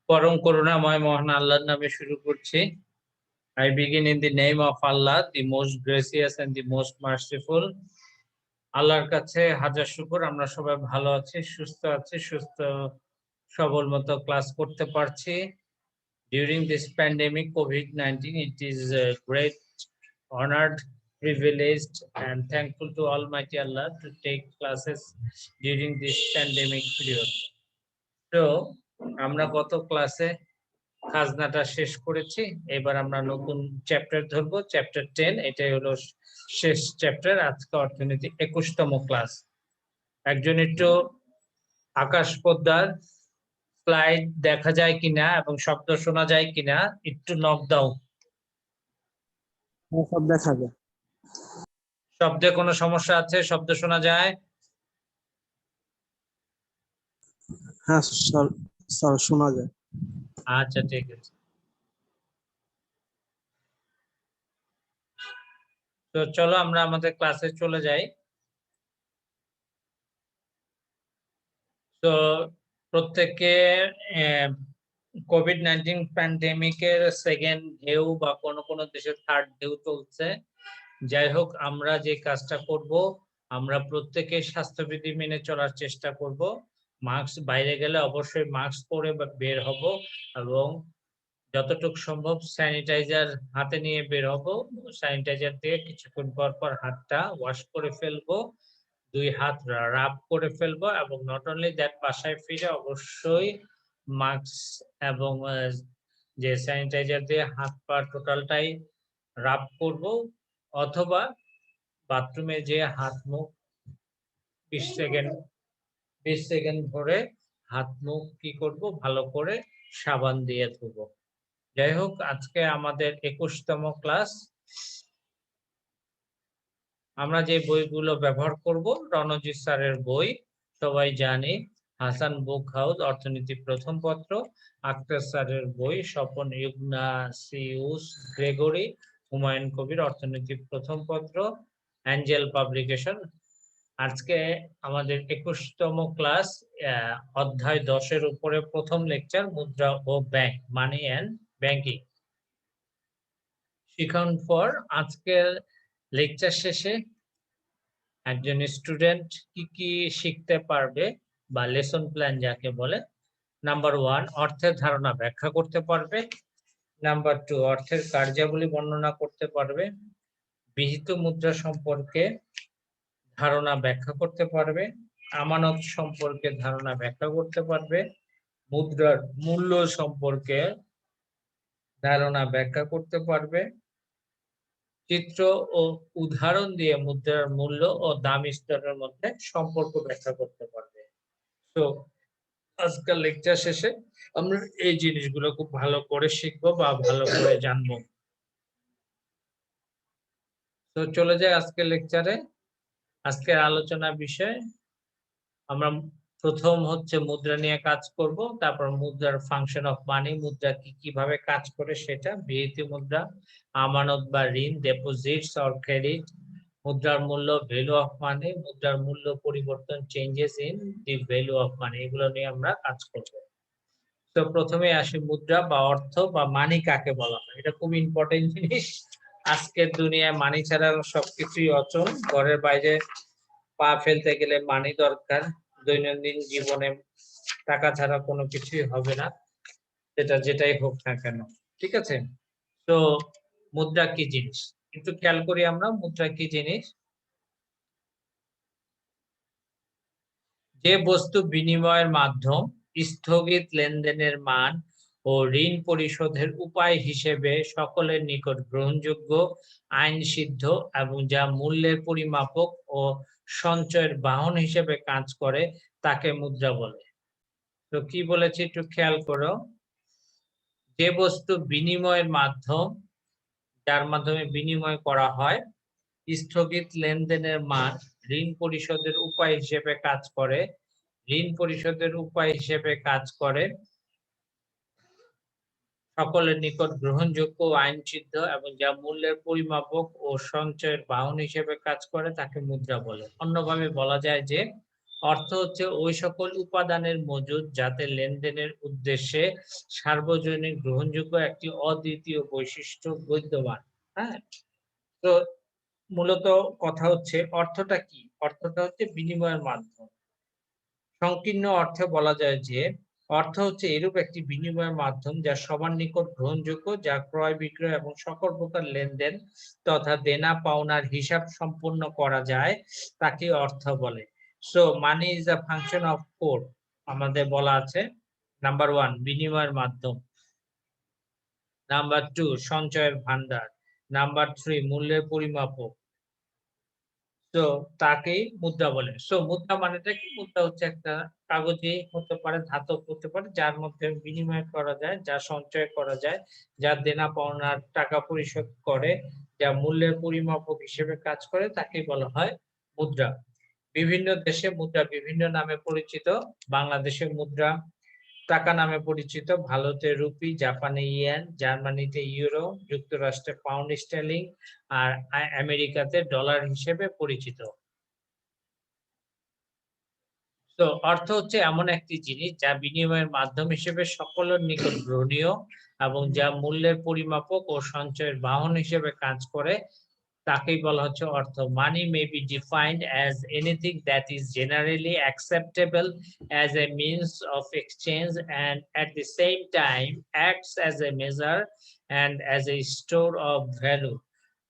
পরম করুণাময় মহান আল্লাহর নামে শুরু করছি। I begin in the name of Allah, the most gracious and the most merciful. আল্লাহর কাছে হাজার শুকর, আমরা সবাই ভালো আছি, সুস্থ আছি, সুস্থ সবল মতো ক্লাস করতে পারছি। During this pandemic COVID-19, it is a great honored, privileged and thankful to Almighty Allah to take classes during this pandemic period. তো আমরা গত ক্লাসে খাজনাটা শেষ করেছি। এবার আমরা নতুন চ্যাপ্টার ধরবো, চ্যাপ্টার 10। এটাই হলো শেষ চ্যাপ্টার। আজকে অর্থনীতি 21তম ক্লাস। একজন একটু আকাশ পদ্মার স্লাইড দেখা যায় কিনা এবং শব্দ শোনা যায় কিনা একটু নক দাও। সব দেখা যায়। শব্দে কোনো সমস্যা আছে? শব্দ শোনা যায়? হ্যাঁ স্যার শোনা যায়। আচ্ছা, ঠিক আছে। তো চলো আমরা আমাদের ক্লাসে চলে যাই। তো প্রত্যেকে কোভিড-19 প্যান্ডেমিকের সেকেন্ড ঢেউ বা কোনো কোনো দেশের থার্ড ঢেউ চলছে। যাই হোক, আমরা যে কাজটা করব, আমরা প্রত্যেকে স্বাস্থ্যবিধি মেনে চলার চেষ্টা করব। মাস্ক, বাইরে গেলে অবশ্যই মাস্ক পরে বের হব এবং যতটুকু সম্ভব স্যানিটাইজার হাতে নিয়ে বের হব। স্যানিটাইজার দিয়ে কিছুক্ষণ পর পর হাতটা ওয়াশ করে ফেলবো, 2 হাত রাব করে ফেলবো এবং নট অনলি দ্যাট, বাসায় ফিরে অবশ্যই মাস্ক এবং যে স্যানিটাইজার দিয়ে হাত পা টোটালটাই রাব করব, অথবা বাথরুমে যে হাত মুখ 20 সেকেন্ড ধরে হাত মুখ কি করব, ভালো করে সাবান দিয়ে ধুবো। যাই হোক, আজকে আমাদের 21তম ক্লাস। আমরা যে বইগুলো ব্যবহার করব, রণজিৎ স্যারের বই সবাই জানি, হাসান বুক হাউস অর্থনীতি প্রথম পত্র, আক্তার স্যারের বই স্বপন ইগনাসিউস গ্রেগরি, হুমায়ুন কবির অর্থনীতি প্রথম পত্র, অ্যাঞ্জেল পাবলিকেশন। আজকে আমাদের 21তম ক্লাস, অধ্যায় 10-এর উপরে প্রথম লেকচার, মুদ্রা ও ব্যাংক, মানি অ্যান্ড ব্যাংকিং। শিখন পর আজকের লেকচার শেষে একজন স্টুডেন্ট কি কি শিখতে পারবে বা লেসন প্ল্যান যাকে বলে। নাম্বার 1, অর্থের ধারণা ব্যাখ্যা করতে পারবে। নাম্বার 2, অর্থের কার্যাবলী বর্ণনা করতে পারবে। বিহিত মুদ্রা সম্পর্কে ধারণা ব্যাখ্যা করতে পারবে। আমানত সম্পর্কে ধারণা ব্যাখ্যা করতে পারবে। মুদ্রার মূল্য সম্পর্কে ধারণা ব্যাখ্যা করতে পারবে। চিত্র ও উদাহরণ দিয়ে মুদ্রার মূল্য ও দাম স্তরের মধ্যে সম্পর্ক ব্যাখ্যা করতে পারবে। তো আজকের লেকচার শেষে আমরা এই জিনিসগুলো খুব ভালো করে শিখবো বা ভালো করে জানবো। তো চলে যাই আজকের লেকচারে। আজকের আলোচনা বিষয় আমরা প্রথম হচ্ছে মুদ্রা নিয়ে কাজ করব, তারপর মুদ্রার ফাংশন অফ মানি, মুদ্রা কিভাবে কাজ করে সেটা, বিহিত মুদ্রা, আমানত বা ঋণ, ডিপোজিটস অর ক্রেডিট, মুদ্রার মূল্য, ভ্যালু অফ মানি, মুদ্রার মূল্য পরিবর্তন, changes in the value of money, এগুলো নিয়ে আমরা কাজ করব। তো প্রথমে আসি মুদ্রা বা অর্থ বা মানি কাকে বলা হয়। এটা খুব ইম্পর্টেন্ট জিনিস। আজকের দুনিয়ায় মানি ছাড়া সবকিছুই অচল। ঘরের বাইরে পা ফেলতে গেলে মানি দরকার। দৈনন্দিন জীবনে টাকা ছাড়া কোনো কিছুই হবে না, যেটাই হোক না কেন। ঠিক আছে? তো মুদ্রা কি জিনিস একটু খেয়াল করি আমরা। মুদ্রা কি জিনিস? যে বস্তু বিনিময়ের মাধ্যম, স্থগিত লেনদেনের মান ও ঋণ পরিশোধের উপায় হিসেবে সকলের নিকট গ্রহণযোগ্য, আইন সিদ্ধ এবং যা মূল্যের পরিমাপক ও সঞ্চয়ের বাহন হিসেবে কাজ করে তাকে মুদ্রা বলে। তো কি বলেছি একটু খেয়াল করো। যে বস্তু বিনিময়ের মাধ্যম, যার মাধ্যমে বিনিময় করা হয়, স্থগিত লেনদেনের মান, ঋণ পরিশোধের উপায় হিসেবে কাজ করে, ঋণ পরিশোধের উপায় হিসেবে কাজ করে, সকলের নিকট গ্রহণযোগ্য, আইনসিদ্ধ এবং যা মূল্যের পরিমাপক ও সঞ্চয়ের বাহন হিসেবে কাজ করে তাকে মুদ্রা বলে। অন্যভাবে বলা যায় যে অর্থ হচ্ছে ওই সকল উপাদানের মজুদ যাতে লেনদেনের উদ্দেশ্যে সার্বজনীন গ্রহণযোগ্য একটি অদ্বিতীয় বৈশিষ্ট্য বিদ্যমান। হ্যাঁ, তো মূলত কথা হচ্ছে অর্থটা কি? অর্থটা হচ্ছে বিনিময়ের মাধ্যম। সংকীর্ণ অর্থে বলা যায় যে অর্থ হচ্ছে এরূপ একটি বিনিময়ের মাধ্যম যা সবার নিকট গ্রহণযোগ্য, যা ক্রয় বিক্রয় এবং সকল প্রকার লেনদেন তথা দেনা পাওনার হিসাব সম্পন্ন করা যায়, তাকে অর্থ বলে। So money is a function of four, আমাদের বলা আছে। নাম্বার 1 বিনিময়ের মাধ্যম, নাম্বার 2 সঞ্চয়ের ভান্ডার, নাম্বার 3 মূল্যের পরিমাপক। তো তাকেই মুদ্রা বলে। সো মুদ্রা মানেটা কি? মুদ্রা হচ্ছে একটা কাগজে হতে পারে, ধাতব হতে পারে, যার মধ্যে বিনিময় করা যায়, যা সঞ্চয় করা যায়, যা দেনা পাওনার টাকা পরিশোধ করে, যা মূল্যের পরিমাপক হিসেবে কাজ করে, তাকেই বলা হয় মুদ্রা। বিভিন্ন দেশে মুদ্রা বিভিন্ন নামে পরিচিত। বাংলাদেশে মুদ্রা টাকা নামে পরিচিত, ভারতে রুপি, জাপানে ইয়েন, জার্মানিতে ইউরো, যুক্তরাষ্ট্রে পাউন্ড স্টার্লিং, আর আমেরিকাতে ডলার হিসেবে পরিচিত। তো অর্থ হচ্ছে এমন একটি জিনিস যা বিনিময়ের মাধ্যম হিসেবে সকলের নিকট গ্রহণীয় এবং যা মূল্যের পরিমাপক ও সঞ্চয়ের বাহন হিসেবে কাজ করে, তাকেই বলা হচ্ছে অর্থ। Money may be defined as anything that is generally acceptable as a means of exchange and at the same time acts as a measure and as a store of value.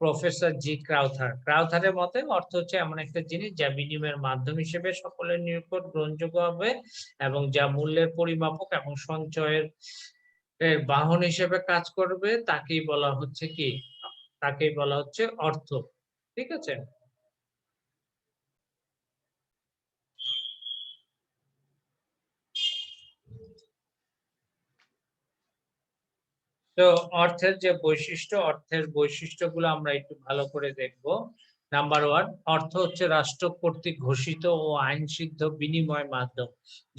Professor G Crowther. ক্রাউথারের মতে অর্থ হচ্ছে এমন একটা জিনিস যা বিনিময়ের মাধ্যম হিসেবে সকলের নিকট গ্রহণযোগ্য হবে এবং যা মূল্যের পরিমাপক এবং সঞ্চয়ের বাহন হিসেবে কাজ করবে, তাকেই বলা হচ্ছে কি? তাকেই বলা হচ্ছে অর্থ। ঠিক আছে? তো অর্থের যে বৈশিষ্ট্য, অর্থের বৈশিষ্ট্যগুলো আমরা একটু ভালো করে দেখব। নাম্বার 1 অর্থ হচ্ছে রাষ্ট্র কর্তৃক ঘোষিত ও আইনসিদ্ধ বিনিময় মাধ্যম,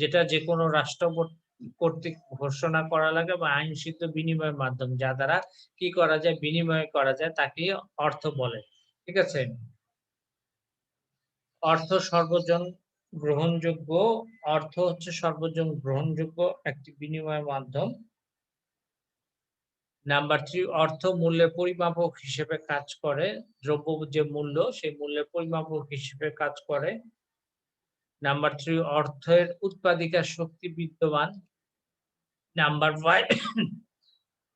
যেটা যে কোনো রাষ্ট্র কর্তৃক ঘোষণা করা লাগে বা আইনসিদ্ধ বিনিময় মাধ্যম, যা দ্বারা কি করা যায়? বিনিময় করা যায়, তাকে অর্থ বলে। ঠিক আছে? অর্থ সর্বজন গ্রহণযোগ্য, অর্থ হচ্ছে সর্বজন গ্রহণযোগ্য একটি বিনিময় মাধ্যম। নাম্বার 3 অর্থ মূল্যের পরিমাপক হিসেবে কাজ করে। দ্রব্য যে মূল্য, সেই মূল্যের পরিমাপক হিসেবে কাজ করে। নাম্বার 3 অর্থের উৎপাদিকা শক্তি বিদ্যমান। নাম্বার 5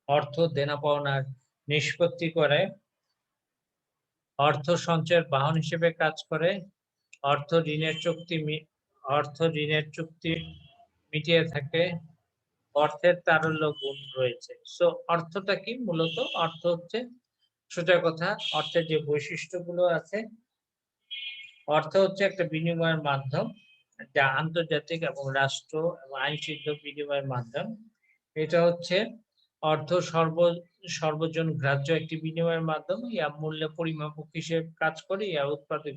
অর্থ দেনা পাওনার নিষ্পত্তি করে। অর্থ সঞ্চয়ের বাহন হিসেবে কাজ করে। অর্থ ঋণের চুক্তি মিটিয়ে থাকে। অর্থের তারল্য গুণ রয়েছে। সো অর্থটা কি? মূলত অর্থ হচ্ছে সোজা কথা, অর্থের যে বৈশিষ্ট্যগুলো আছে, অর্থ হচ্ছে একটা বিনিময়ের মাধ্যম যা আন্তর্জাতিক এবং রাষ্ট্র এবং আইনসিদ্ধ বিনিময়ের মাধ্যম। এটা হচ্ছে অর্থ সর্বজন গ্রাহ্য একটি বিনিময়ের মাধ্যম। ইয়া মূল্য পরিমাপক হিসেবে কাজ করে, ইয়া উৎপাদক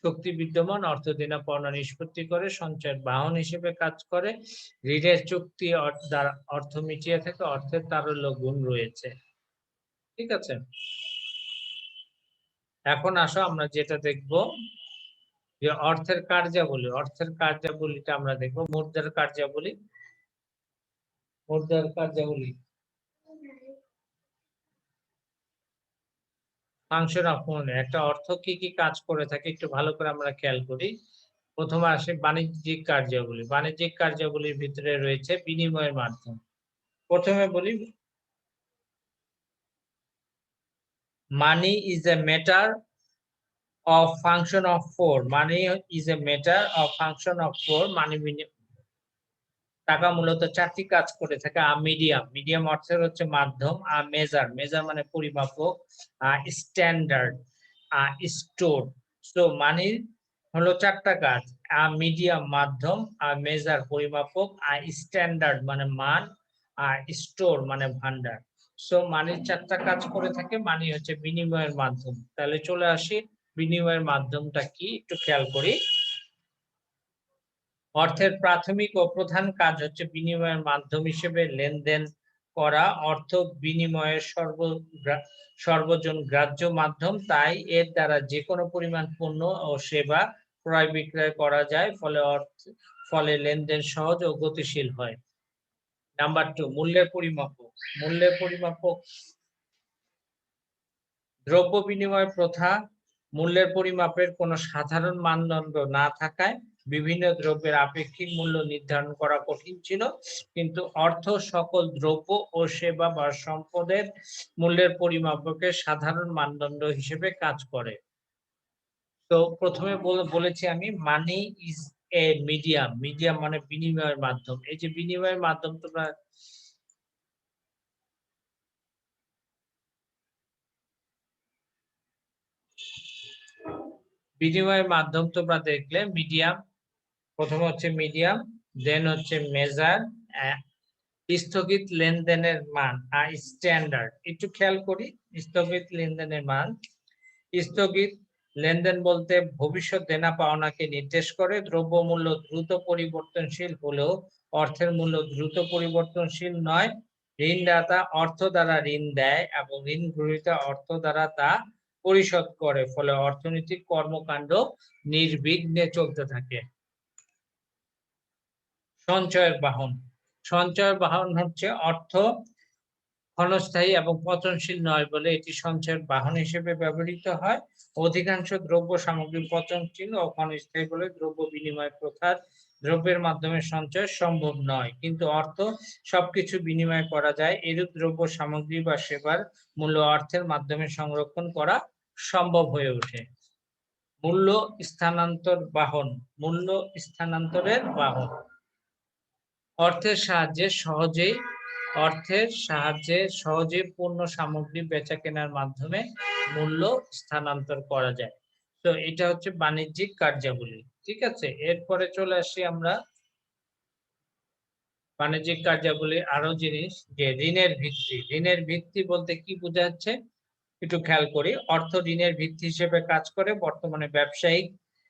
শক্তি বিদ্যমান, অর্থ দেনা পাওনা নিষ্পত্তি করে, সঞ্চয়ের বাহন হিসেবে কাজ করে, ঋণের চুক্তি দ্বারা অর্থ মিটিয়ে থাকে, অর্থের তারল্য গুণ রয়েছে। ঠিক আছে? এখন আসো আমরা যেটা দেখব যে অর্থের কার্যাবলী। অর্থের কার্যাবলীটা আমরা দেখব। মুদ্রার কার্যাবলী। মুদ্রার কার্যাবলী, ফাংশন অফ মানি। একটা অর্থ কি কি কাজ করে থাকে একটু ভালো করে আমরা খেয়াল করি। প্রথমে আসে বাণিজ্যিক কার্যাবলী। বাণিজ্যিক কার্যাবলীর ভিতরে রয়েছে বিনিময়ের মাধ্যম। প্রথমে বলি, money is a matter of function of four. Money is a matter of function of four. Money টাকা মূলত 4টি কাজ করে থাকে। মিডিয়াম, মিডিয়াম অর্থের হচ্ছে মাধ্যম। মেজার, মেজার মানে পরিমাপক। Standard, store. সো মানির হলো 4টা কাজ। মিডিয়াম মাধ্যম, মেজার পরিমাপক, স্ট্যান্ডার্ড মানে মান, স্টোর মানে ভান্ডার। সো মানির 4টা কাজ করে থাকে। মানি হচ্ছে বিনিময়ের মাধ্যম। তাহলে চলে আসি বিনিময়ের মাধ্যমটা কি একটু খেয়াল করি। অর্থের প্রাথমিক ও প্রধান কাজ হচ্ছে বিনিময়ের মাধ্যম হিসেবে লেনদেন করা। অর্থ বিনিময়ের সর্বজন গ্রাহ্য মাধ্যম, তাই এর দ্বারা যে কোনো পরিমাণ পণ্য ও সেবা ক্রয় বিক্রয় করা যায়, ফলে লেনদেন সহজ ও গতিশীল হয়। নাম্বার 2, মূল্যের পরিমাপক। মূল্যের পরিমাপক দ্রব্য বিনিময় প্রথা মূল্যের পরিমাপের কোনো সাধারণ মানদণ্ড না থাকায় বিভিন্ন দ্রব্যের আপেক্ষিক মূল্য নির্ধারণ করা কঠিন ছিল, কিন্তু অর্থ সকল দ্রব্য ও সেবা বা সম্পদের মূল্যের পরিমাপকের সাধারণ মানদণ্ড হিসেবে কাজ করে। তো প্রথমে বলেছি আমি, মানি ইজ এ মিডিয়াম। মিডিয়াম মানে বিনিময়ের মাধ্যম। এই যে বিনিময়ের মাধ্যম তোমরা দেখলে মিডিয়াম, প্রথমে হচ্ছে মিডিয়াম, দেন হচ্ছে মেজার, স্থগিত লেনদেনের মান স্ট্যান্ডার্ড। একটু খেয়াল করি, স্থগিত লেনদেনের মান। স্থগিত লেনদেন বলতে ভবিষ্যৎ দেনা পাওনাকে নির্দেশ করে। দ্রব্যমূল্য দ্রুত পরিবর্তনশীল হলেও অর্থের মূল্য দ্রুত পরিবর্তনশীল নয়। ঋণদাতা অর্থ দ্বারা ঋণ দেয় এবং ঋণ গ্রহীতা অর্থ দ্বারা তা পরিশোধ করে, ফলে অর্থনৈতিক কর্মকাণ্ড নির্বিঘ্নে চলতে থাকে। সঞ্চয়ের বাহন। সঞ্চয়ের বাহন হচ্ছে অর্থ ক্ষণস্থায়ী এবং পতনশীল নয় বলে এটি সঞ্চয়ের বাহন হিসেবে ব্যবহৃত হয়। অধিকাংশ দ্রব্য সামগ্রী পতনশীল ও ক্ষণস্থায়ী বলে দ্রব্য বিনিময় প্রথার দ্রব্যের মাধ্যমে সঞ্চয় সম্ভব নয়, কিন্তু অর্থ সবকিছু বিনিময় করা যায়। এরূপ দ্রব্য সামগ্রী বা সেবার মূল্য অর্থের মাধ্যমে সংরক্ষণ করা সম্ভব হয়ে ওঠে। মূল্য স্থানান্তর বাহন। মূল্য স্থানান্তরের বাহন অর্থের সাহায্যে সহজেই পণ্য সামগ্রী বেচা কেনার মাধ্যমে মূল্য স্থানান্তর করা যায়। তো এটা হচ্ছে বাণিজ্যিক কার্যাবলী। ঠিক আছে, এরপরে চলে আসি আমরা বাণিজ্যিক কার্যাবলী আরো জিনিস, যে ঋণের ভিত্তি। ঋণের ভিত্তি বলতে কি বোঝাচ্ছে একটু খেয়াল করি। অর্থ ঋণের ভিত্তি হিসেবে কাজ করে। বর্তমানে ব্যবসায়িক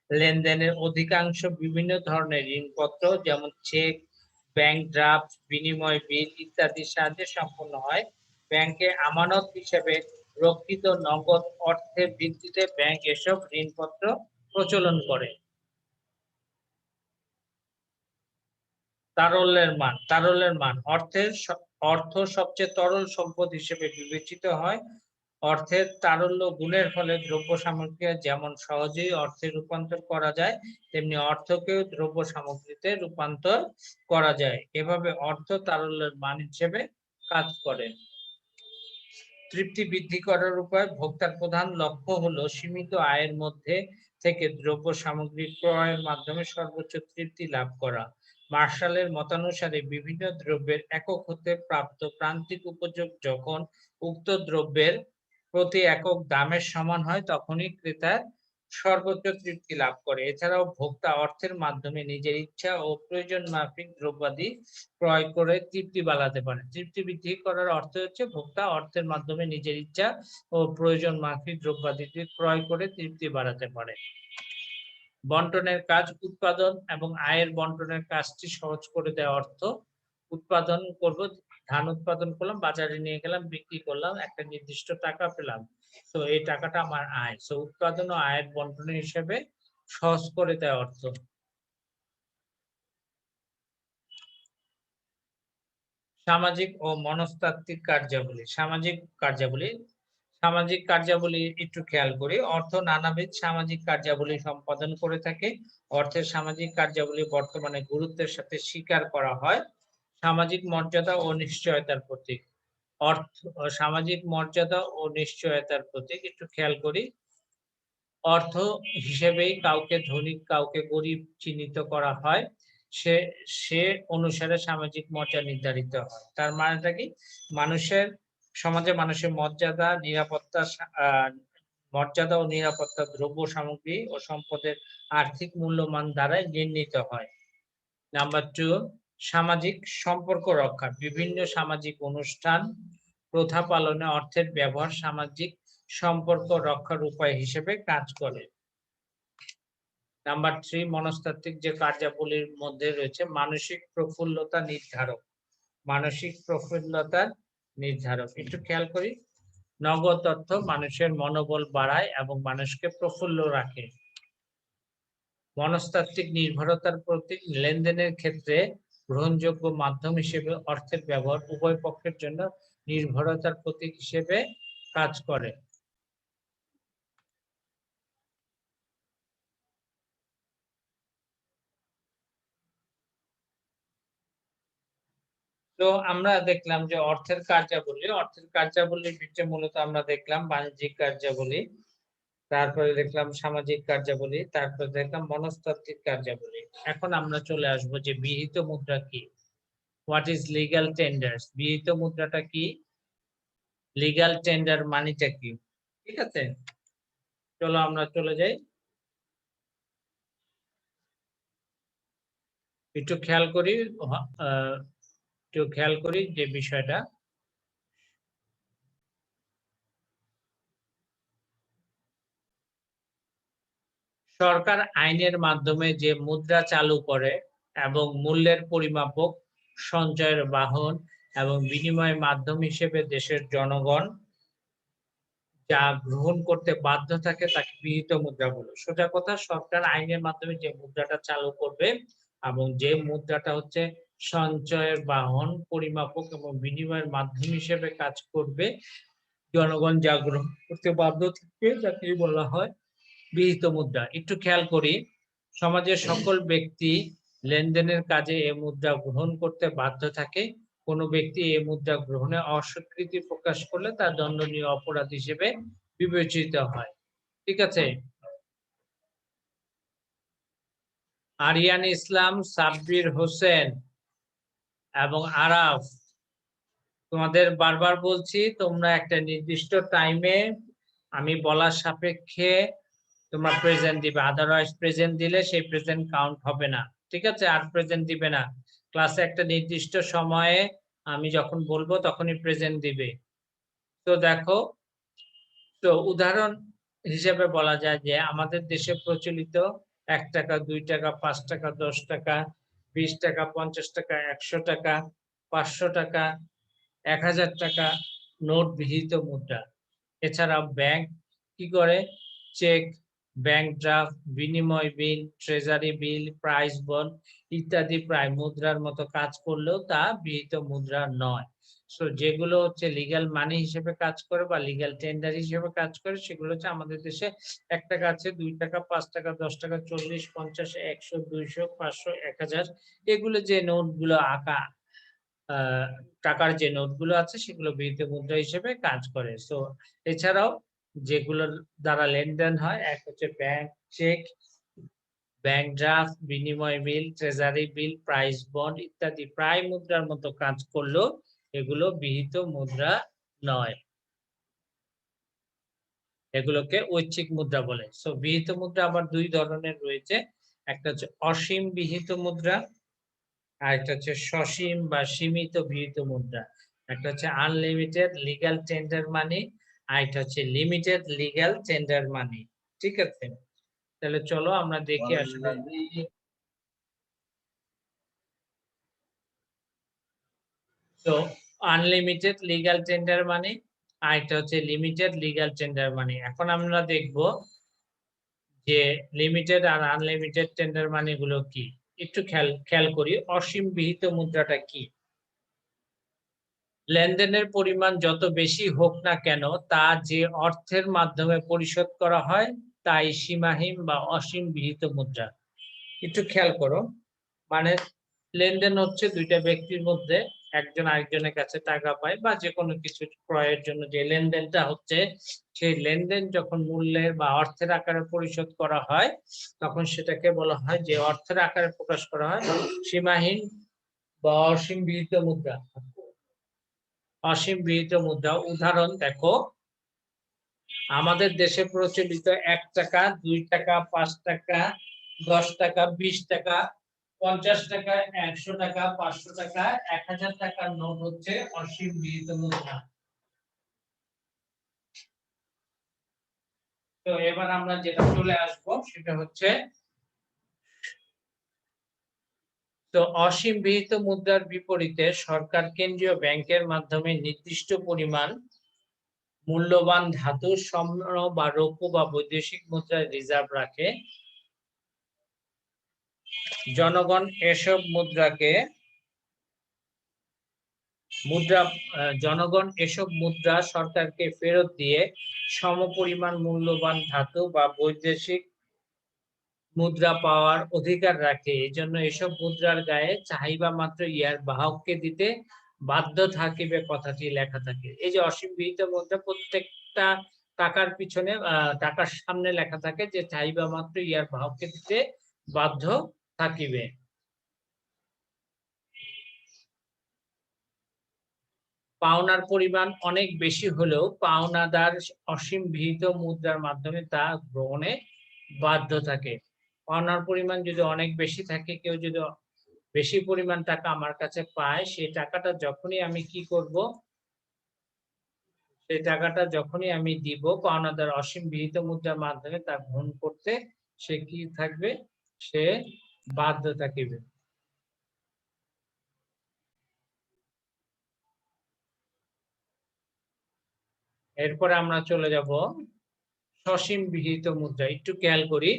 লেনদেনের অধিকাংশ বিভিন্ন ধরনের ঋণপত্র, যেমন চেক, ব্যাংক ড্রাফট, বিনিময় বিল ইত্যাদির সাহায্যে সম্পন্ন হয়। ব্যাংকে আমানত হিসেবে রক্ষিত নগদ অর্থের ভিত্তিতে ব্যাংক এসব ঋণপত্র প্রচলন করে। তারল্যের মান অর্থ সবচেয়ে তরল সম্পদ হিসেবে বিবেচিত হয়। অর্থের তারল্য গুণের ফলে দ্রব্য সামগ্রী যেমন সহজেই অর্থে রূপান্তর করা যায়, তেমনি অর্থকেও দ্রব্য সামগ্রীতে রূপান্তর করা যায়। এভাবে অর্থ তারল্যের মান হিসেবে কাজ করে। তৃপ্তি বৃদ্ধি করার উপায়। ভোক্তার প্রধান লক্ষ্য হলো সীমিত আয়ের মধ্যে থেকে দ্রব্য সামগ্রী ক্রয়ের মাধ্যমে সর্বোচ্চ তৃপ্তি লাভ করা। মার্শালের মতানুসারে বিভিন্ন দ্রব্যের একক হতে প্রাপ্ত প্রান্তিক উপযোগ যখন উক্ত দ্রব্যের প্রতি একক দামের সমান হয়, তখনই ক্রেতা সর্বোচ্চ তৃপ্তি লাভ করে। এছাড়াও ভোক্তা অর্থের মাধ্যমে নিজের ইচ্ছা ও প্রয়োজন মাফিক দ্রব্যাদি ক্রয় করে তৃপ্তি বাড়াতে পারে। তৃপ্তি বৃদ্ধি করার অর্থ হচ্ছে ভোক্তা অর্থের মাধ্যমে নিজের ইচ্ছা ও প্রয়োজন মাফিক দ্রব্যাদি ক্রয় করে তৃপ্তি বাড়াতে পারে। বন্টনের কাজ। উৎপাদন এবং আয়ের বন্টনের কাজটি সহজ করে দেয় অর্থ। উৎপাদন করব, ধান উৎপাদন করলাম, বাজারে নিয়ে গেলাম, বিক্রি করলাম, একটা নির্দিষ্ট টাকা পেলাম, তো এই টাকাটা আমার আয়। তো উৎপাদন ও আয়ের বন্টনের হিসেবে সহজ করে দেয় অর্থ। সামাজিক ও মনস্তাত্ত্বিক কার্যাবলী। সামাজিক কার্যাবলী একটু খেয়াল করি। অর্থ নানাবিধ সামাজিক কার্যাবলী সম্পাদন করে থাকে। অর্থের সামাজিক কার্যাবলী বর্তমানে গুরুত্বের সাথে স্বীকার করা হয়। সামাজিক মর্যাদা ও নিশ্চয়তার প্রতীক। সামাজিক মর্যাদা ও নিশ্চয়তার প্রতীক একটু খেয়াল করি। অর্থ হিসেবেই কাউকে ধনী কাউকে গরিব চিহ্নিত করা হয়। সে অনুসারে সামাজিক মর্যাদা নির্ধারিত হয়। তার মানেটা কি? সমাজে মানুষের মর্যাদা ও নিরাপত্তা দ্রব্য সামগ্রী ও সম্পদের আর্থিক মূল্যমান দ্বারাই নির্ণীত হয়। নাম্বার 2, সামাজিক সম্পর্ক রক্ষা। বিভিন্ন সামাজিক অনুষ্ঠান প্রথা পালনে অর্থের ব্যবহার সামাজিক সম্পর্ক রক্ষার উপায় হিসেবে কাজ করে। নাম্বার 3, মনস্তাত্ত্বিক যে কার্যাবলীর মধ্যে রয়েছে মানসিক প্রফুল্লতা নির্ধারক। একটু খেয়াল করি। নগদ অর্থ মানুষের মনোবল বাড়ায় এবং মানুষকে প্রফুল্ল রাখে। মনস্তাত্ত্বিক নির্ভরতার প্রতীক, লেনদেনের ক্ষেত্রে গ্রহণযোগ্য মাধ্যম হিসেবে অর্থের ব্যবহার উভয় পক্ষের জন্য নির্ভরতার প্রতীক হিসেবে কাজ করে। তো আমরা দেখলাম যে অর্থের কার্যাবলীর ভিতরে মূলত আমরা দেখলাম বাণিজ্যিক কার্যাবলী, তারপরে দেখলাম সামাজিক কার্যাবলী, তারপরে দেখলাম মনস্তাত্ত্বিক কার্যাবলী। এখন আমরা চলে আসবো যে বিহিত মুদ্রা কি, হোয়াট ইজ লিগ্যাল টেন্ডার্স, বিহিত মুদ্রাটা কি, লিগ্যাল টেন্ডার মানিটা কি। ঠিক আছে, চলো আমরা চলে যাই। একটু খেয়াল করি যে বিষয়টা, সরকার আইনের মাধ্যমে যে মুদ্রা চালু করে এবং মূল্যের পরিমাপক, সঞ্চয়ের বাহন এবং বিনিময় মাধ্যম হিসেবে দেশের জনগণ যা গ্রহণ করতে বাধ্য থাকে তাকে বিহিত মুদ্রা বলে। সোজা কথা, সরকার আইনের মাধ্যমে যে মুদ্রাটা চালু করবে এবং যে মুদ্রাটা হচ্ছে সঞ্চয়ের বাহন, পরিমাপক এবং বিনিময়ের মাধ্যম হিসেবে কাজ করবে, জনগণ যা গ্রহণ করতে বাধ্য থাকে তাকে বলা হয় বিহিত মুদ্রা। একটু খেয়াল করি, সমাজের সকল ব্যক্তি লেনদেনের কাজে এই মুদ্রা গ্রহণ করতে বাধ্য থাকে। কোনো ব্যক্তি এই মুদ্রা গ্রহণে অস্বীকৃতি প্রকাশ করলে তা দণ্ডনীয় অপরাধ হিসেবে বিবেচিত হয়। ঠিক আছে, আরিয়ান ইসলাম, সাব্বির হোসেন এবং আরাফ, তোমাদের বারবার বলছি তোমরা একটা নির্দিষ্ট টাইমে আমি বলার সাপেক্ষে তোমরা প্রেজেন্ট দিবে, আদারওয়াইজ প্রেজেন্ট দিলে সেই প্রেজেন্ট কাউন্ট হবে না। ঠিক আছে, আর প্রেজেন্ট দিবে না। ক্লাসে একটা নির্দিষ্ট সময়ে আমি যখন বলবো তখনই প্রেজেন্ট দিবে। তো দেখো, তো উদাহরণ হিসেবে বলা যায় যে আমাদের দেশে প্রচলিত 1 টাকা, 2 টাকা, 5 টাকা, 10 টাকা, 20 টাকা, 50 টাকা, 100 টাকা, 500 টাকা, 1000 টাকা নোট বিহিত মুদ্রা। এছাড়া ব্যাংক কি করে, চেক, ব্যাংক ড্রাফট, বিনিময় বিল, ট্রেজারি বিল, প্রাইস বন্ড ইত্যাদি প্রায় মুদ্রার মতো কাজ করলেও তা বিহিত মুদ্রা নয়। সো যেগুলো হচ্ছে লিগ্যাল মানি হিসেবে কাজ করে বা লিগ্যাল টেন্ডার হিসেবে কাজ করে সেগুলো হচ্ছে আমাদের দেশে 1 টাকা আছে, 2 টাকা, 5 টাকা, 10 টাকা, 40, 50, 100, 200, 500, 1000, এগুলো যে নোটগুলো আঁকা টাকার যে নোটগুলো আছে সেগুলো বিহিত মুদ্রা হিসেবে কাজ করে। সো এছাড়াও যেগুলোর দ্বারা লেনদেন হয়, এক হচ্ছে ব্যাংক চেক, ব্যাংক ড্রাফট, বিনিময় বিল, ট্রেজারি বিল, প্রাইস বন্ড ইত্যাদি প্রায় মুদ্রার মতো কাজ করলেও এগুলো বিহিত মুদ্রা নয়, এগুলোকে ঐচ্ছিক মুদ্রা বলে। সো বিহিত মুদ্রা আবার 2 ধরনের রয়েছে, একটা হচ্ছে অসীম বিহিত মুদ্রা আর একটা হচ্ছে সসীম বা সীমিত বিহিত মুদ্রা। একটা হচ্ছে আনলিমিটেড লিগ্যাল টেন্ডার মানি আর একটা হচ্ছে লিমিটেড লিগ্যাল টেন্ডার মানি। ঠিক আছে, তাহলে চলো আমরা দেখি আসলে। তো আনলিমিটেড লিগ্যাল টেন্ডার মানি আর একটা হচ্ছে লিমিটেড লিগ্যাল টেন্ডার মানি। এখন আমরা দেখব যে লিমিটেড আর আনলিমিটেড টেন্ডার মানি গুলো কি। একটু খেয়াল করি, অসীম বিহিত মুদ্রাটা কি। লেনদেনের পরিমাণ যত বেশি হোক না কেন তা যে অর্থের মাধ্যমে পরিশোধ করা হয় তাই সীমাহীন বা অসীম বিহিত মুদ্রা। একটু খেয়াল করো, মানে লেনদেন হচ্ছে দুইটা ব্যক্তির মধ্যে, একজন আরেকজনের কাছে টাকা পায় বা যে কোনো কিছু ক্রয়ের জন্য যে লেনদেনটা হচ্ছে, সেই লেনদেন যখন মূল্যের বা অর্থের আকারে পরিশোধ করা হয় তখন সেটাকে বলা হয়, যে অর্থের আকারে প্রকাশ করা হয়, সীমাহীন বা অসীম বিহিত মুদ্রা। অসীম বিহিত মুদ্রা উদাহরণ দেখো, আমাদের দেশে প্রচলিত 1 টাকা, 2 টাকা, 5 টাকা, 10 টাকা, 20 টাকা, 50 টাকা, 100 টাকা, 500 টাকা, 1000 টাকার নোট হচ্ছে অসীম বিহিত মুদ্রা। তো এবার আমরা যেটা চলে আসবো সেটা হচ্ছে, তো অসীম বিহিত মুদ্রার বিপরীতে সরকার কেন্দ্রীয় ব্যাংকের মাধ্যমে নির্দিষ্ট পরিমাণ মূল্যবান ধাতু, স্বর্ণ বা রৌপ্য বা বৈদেশিক মুদ্রায় রিজার্ভ রাখে। জনগণ এসব মুদ্রাকে জনগণ এসব মুদ্রা সরকারকে ফেরত দিয়ে সমপরিমাণ মূল্যবান ধাতু বা বৈদেশিক মুদ্রা পাওয়ার অধিকার রাখে। এজন্য এসব মুদ্রার গায়ে চাহিদা মাত্র ইহার বাহককে দিতে বাধ্য থাকিবে কথাটি লেখা থাকে। এই যে অসীম বিহিত মুদ্রা, প্রত্যেকটা টাকার পিছনে টাকার সামনে লেখা থাকে যে চাহিদা মাত্র ইহার বাহককে দিতে বাধ্য থাকিবে। পাওনার পরিমাণ অনেক বেশি হলেও পাওনাদার অসীম বিহিত মুদ্রার মাধ্যমে তা গ্রহণে বাধ্য থাকে। পাওনার পরিমাণ যদি অনেক বেশি থাকে, কেউ যদি বেশি পরিমাণ টাকা আমার কাছে পায়, সেই টাকাটা যখনই আমি কি করব, সেই টাকাটা যখনই আমি দিব পাওনাদার অসীম বিহিত মুদ্রার মাধ্যমে তা গ্রহণ করতে সে কি থাকবে, সে বাধ্য থাকিবে। এরপরে আমরা চলে যাব সসীম বিহিত মুদ্রা। একটু খেয়াল করি,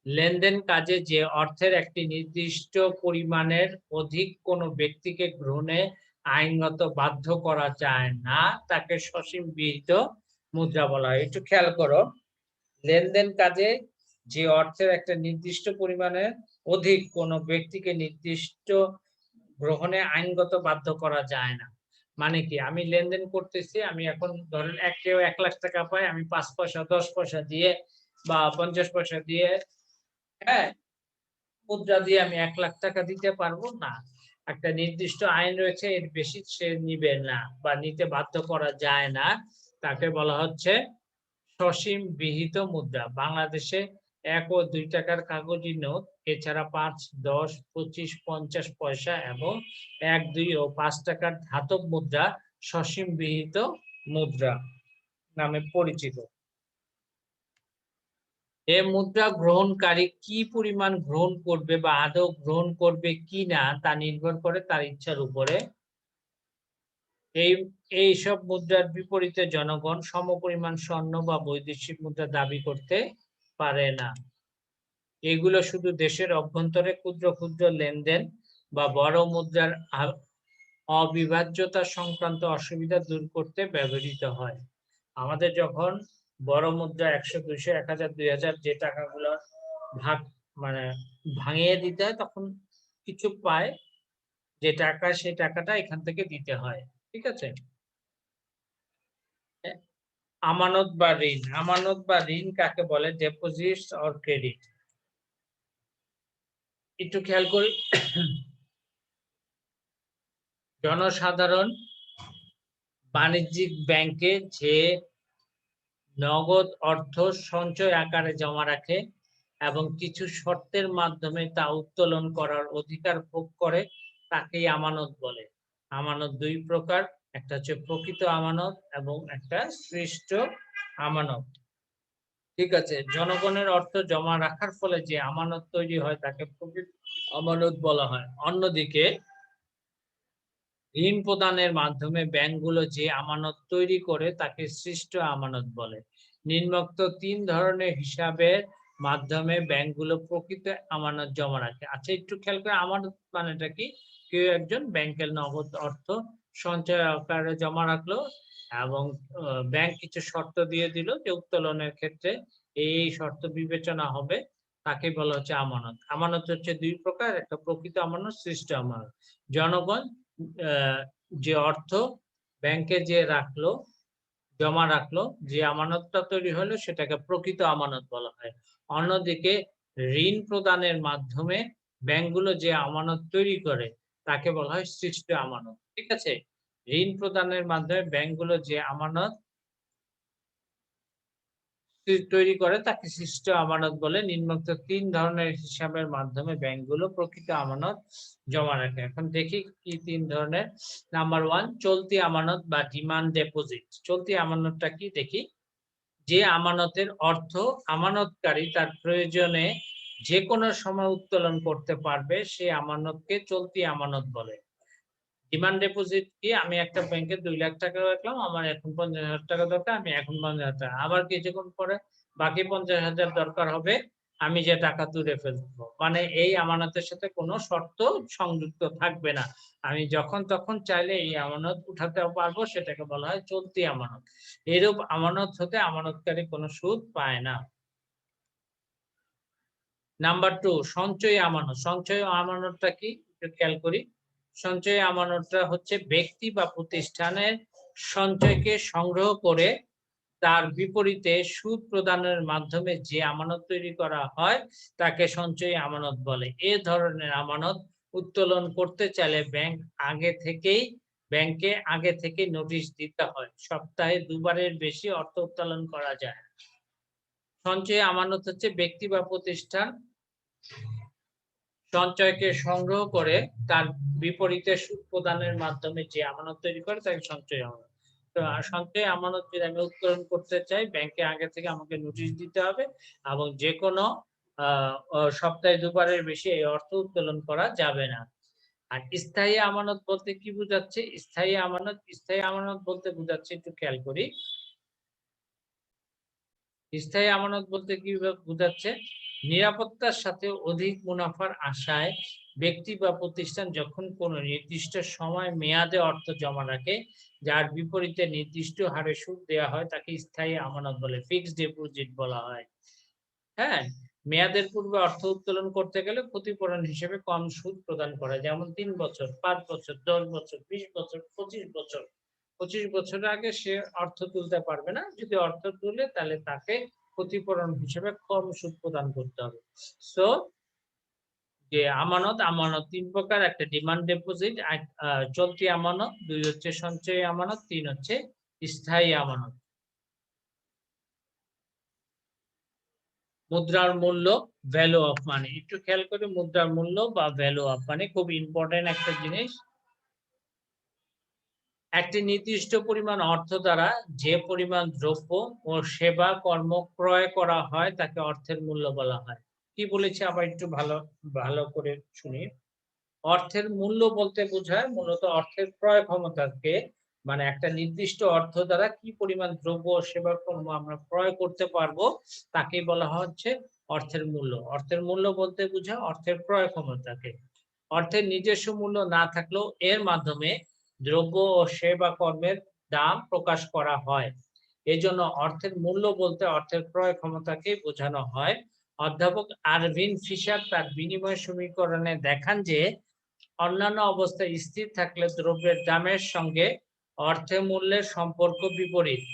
লেনদেন কাজে যে অর্থের একটি নির্দিষ্ট পরিমাণের অধিক কোনো ব্যক্তিকে গ্রহণে আইনগত বাধ্য করা যায় না, তাকে সসীম বিহিত মুদ্রা বলা হয়। একটু খেয়াল করো, লেনদেন কাজে যে অর্থের একটা নির্দিষ্ট পরিমাণের অধিক কোনো ব্যক্তিকে নির্দিষ্ট গ্রহণে আইনগত বাধ্য করা যায় না। মানে কি, আমি লেনদেন করতেছি, আমি এখন ধরেন কেউ 1 লাখ টাকা পায়, আমি 5 পয়সা 10 পয়সা দিয়ে বা 50 পয়সা দিয়ে, হ্যাঁ, মুদ্রা দিয়ে আমি 1 লাখ টাকা দিতে পারবো না। একটা নির্দিষ্ট আইন রয়েছে, এর বেশি সে নিবে না বা নিতে বাধ্য করা যায় না, তাকে বলা হচ্ছে সসীম বিহিত মুদ্রা। বাংলাদেশে 1 ও 2 টাকার কাগজি নোট, এছাড়া 5, 10, 25, 50 পয়সা এবং 1, 2 ও 5 টাকার ধাতব মুদ্রা সসীম বিহিত মুদ্রা নামে পরিচিত। এ মুদ্রা গ্রহণকারী কি পরিমাণ গ্রহণ করবে বা আদৌ গ্রহণ করবে কিনা তা নির্ভর করে তার ইচ্ছার উপরে। এইসব মুদ্রার বিপরীতে জনগণ সমপরিমাণ স্বর্ণ বা বৈদেশিক মুদ্রা দাবি করতে পারে না। এগুলো শুধু দেশের অভ্যন্তরে ক্ষুদ্র ক্ষুদ্র লেনদেন বা বড় মুদ্রার অবিভাজ্যতা সংক্রান্ত অসুবিধা দূর করতে ব্যবহৃত হয়। আমাদের যখন বড় মুদ্রা 100, 200, 1000, 2000 যে টাকাগুলো ভাগ মানে ভাঙিয়ে দিতে হয়, তখন কিছু পায় যে টাকা, সেই টাকাটা এখান থেকে দিতে হয়। ঠিক আছে? আমানত বা ঋণ। আমানত বা ঋণ কাকে বলে? Deposits or credit. একটু খেয়াল করি, জনসাধারণ বাণিজ্যিক ব্যাংকে যে নগদ অর্থ সঞ্চয় আকারে জমা রাখে এবং কিছু শর্তের মাধ্যমে তা উত্তোলন করার অধিকার ভোগ করে, তাকেই আমানত বলে। আমানত 2 প্রকার, একটা হচ্ছে প্রকৃত আমানত এবং একটা সৃষ্ট আমানত। ঠিক আছে? জনগণের অর্থ জমা রাখার ফলে যে আমানত তৈরি হয় তাকে প্রকৃত আমানত বলা হয়। অন্যদিকে ঋণ প্রদানের মাধ্যমে ব্যাংকগুলো যে আমানত তৈরি করে তাকে সৃষ্ট আমানত বলে। নিম্নোক্ত 3 ধরনের হিসাবের মাধ্যমে ব্যাংকগুলো প্রকৃত আমানত জমা রাখে। আচ্ছা, একটু খেয়াল করে, আমানত মানেটা কি? কেউ একজন ব্যাংকের নগদ অর্থ সঞ্চয় আকারে জমা রাখলো এবং ব্যাংক কিছু শর্ত দিয়ে দিল যে উত্তোলনের ক্ষেত্রে এই শর্ত বিবেচনা হবে, তাকে বলা হচ্ছে আমানত। আমানত হচ্ছে 2 প্রকার, একটা প্রকৃত আমানত, সৃষ্ট আমানত। জনগণ যে অর্থ ব্যাংকে যে রাখলো, জমা রাখলো, যে আমানতটা তৈরি হলো সেটাকে প্রকৃত আমানত বলা হয়। অন্যদিকে ঋণ প্রদানের মাধ্যমে ব্যাংকগুলো যে আমানত তৈরি করে তাকে বলা হয় সৃষ্ট আমানত। ঠিক আছে? ঋণ প্রদানের মাধ্যমে ব্যাংকগুলো যে আমানত তৈরি করে তাকে সৃষ্ট আমানত বলে। নিম্নোক্ত 3 ধরনের হিসাবের মাধ্যমে ব্যাংকগুলো প্রকৃত আমানত জমা রাখে। এখন দেখি কি 3 ধরনের। নাম্বার 1, চলতি আমানত বা ডিমান্ড ডিপোজিট। চলতি আমানতটা কি দেখি। যে আমানতের অর্থ আমানতকারী তার প্রয়োজনে যে কোনো সময় উত্তোলন করতে পারবে, সেই আমানতকে চলতি আমানত বলে। ডিমান্ড ডিপোজিট কি? আমি একটা ব্যাংকে 2 লাখ টাকা রাখলাম, আমার এখন 50,000 টাকা দরকার, আমি এখন 50,000 টাকা, আবার কিছুক্ষণ পরে বাকি 50,000 দরকার হবে, আমি যে টাকা তুলে ফেলবো, মানে এই আমানতের সাথে কোনো শর্ত সংযুক্ত থাকবে না। আমি যখন তখন চাইলে এই আমানত উঠাতে পারবো, সেটাকে বলা হয় চলতি আমানত। এরূপ আমানত হতে আমানতকারী কোনো সুদ পায় না। নাম্বার 2, সঞ্চয়ী আমানত। সঞ্চয়ী আমানতটা কি একটু খেয়াল করি। সঞ্চয়ী আমানতটা হচ্ছে ব্যক্তি বা প্রতিষ্ঠানের সঞ্চয়কে সংগ্রহ করে তার বিপরীতে সুদ প্রদানের মাধ্যমে যে আমানত তৈরি করা হয় তাকে সঞ্চয়ী আমানত বলে। এ ধরনের আমানত উত্তোলন করতে চাইলে ব্যাংকে আগে থেকে নোটিশ দিতে হয়। সপ্তাহে 2 বারের বেশি অর্থ উত্তোলন করা যায় না। সঞ্চয়ী আমানত হচ্ছে ব্যক্তি বা প্রতিষ্ঠান সঞ্চয়কে সংগ্রহ করে তার বিপরীতে সুদ প্রদানের মাধ্যমে যে আমানত তৈরি করে তাকে সঞ্চয়ী আমানত। তো সঞ্চয়ী আমানত যদি আমি উত্তোলন করতে চাই, ব্যাংকে আগে থেকে আমাকে নোটিশ দিতে হবে এবং যেকোনো সপ্তাহে 2 বারের বেশি এই অর্থ উত্তোলন করা যাবে না। আর স্থায়ী আমানত বলতে কি বোঝাচ্ছে? স্থায়ী আমানত বলতে বোঝাচ্ছে, একটু খেয়াল করি। স্থায়ী আমানত বলতে কি বোঝাচ্ছে? নিরাপত্তার সাথে অধিক মুনাফার আশায় ব্যক্তি বা প্রতিষ্ঠান যখন কোনো নির্দিষ্ট সময় মেয়াদে অর্থ জমা রাখে, যার বিপরীতে নির্দিষ্ট হারে সুদ দেওয়া হয়, তাকে স্থায়ী আমানত বলে, ফিক্সড ডিপোজিট বলা হয়। হ্যাঁ, মেয়াদের পূর্বে অর্থ উত্তোলন করতে গেলে ক্ষতিপূরণ হিসেবে কম সুদ প্রদান করা, যেমন 3 বছর, 5 বছর, 10 বছর, 20 বছর, 25 বছর। 25 বছরের আগে সে অর্থ তুলতে পারবে না। যদি অর্থ তুলে তাহলে তাকে ক্ষতিপূরণ হিসেবে কম সুদ প্রদান করতে হবে। সো যে আমানত 3 প্রকার। একটা ডিমান্ড ডিপোজিট, চলতি আমানত, 2 হচ্ছে সঞ্চয়ী আমানত, 3 হচ্ছে স্থায়ী আমানত। মুদ্রার মূল্য, ভ্যালু অফ মানি। একটু খেয়াল করে, মুদ্রার মূল্য বা ভ্যালু অফ মানি খুব ইম্পর্টেন্ট একটা জিনিস। একটি নির্দিষ্ট পরিমাণ অর্থ দ্বারা যে পরিমাণ দ্রব্য ও সেবা কর্ম ক্রয় করা হয় তাকে অর্থের মূল্য বলা হয়। কি বলেছি আবার একটু ভালো করে শুনি। অর্থের মূল্য বলতে বোঝায় মূলত অর্থের ক্রয় ক্ষমতাকে, মানে একটা নির্দিষ্ট অর্থ দ্বারা কি পরিমাণ দ্রব্য ও সেবা কর্ম আমরা ক্রয় করতে পারবো তাকেই বলা হচ্ছে অর্থের মূল্য। অর্থের মূল্য বলতে বোঝায় অর্থের ক্রয় ক্ষমতাকে। অর্থের নিজস্ব মূল্য না থাকলেও এর মাধ্যমে দ্রব্য ও সেবা কর্মের দাম প্রকাশ করা হয়। এজন্য অর্থের মূল্য বলতে অর্থের ক্রয় ক্ষমতাকে বোঝানো হয়। অধ্যাপক আরভিন ফিশার তার বিনিময় সমীকরণে দেখান যে অন্যান্য অবস্থায় স্থির থাকলে দ্রব্যের দামের সঙ্গে অর্থের মূল্যের সম্পর্ক বিপরীত।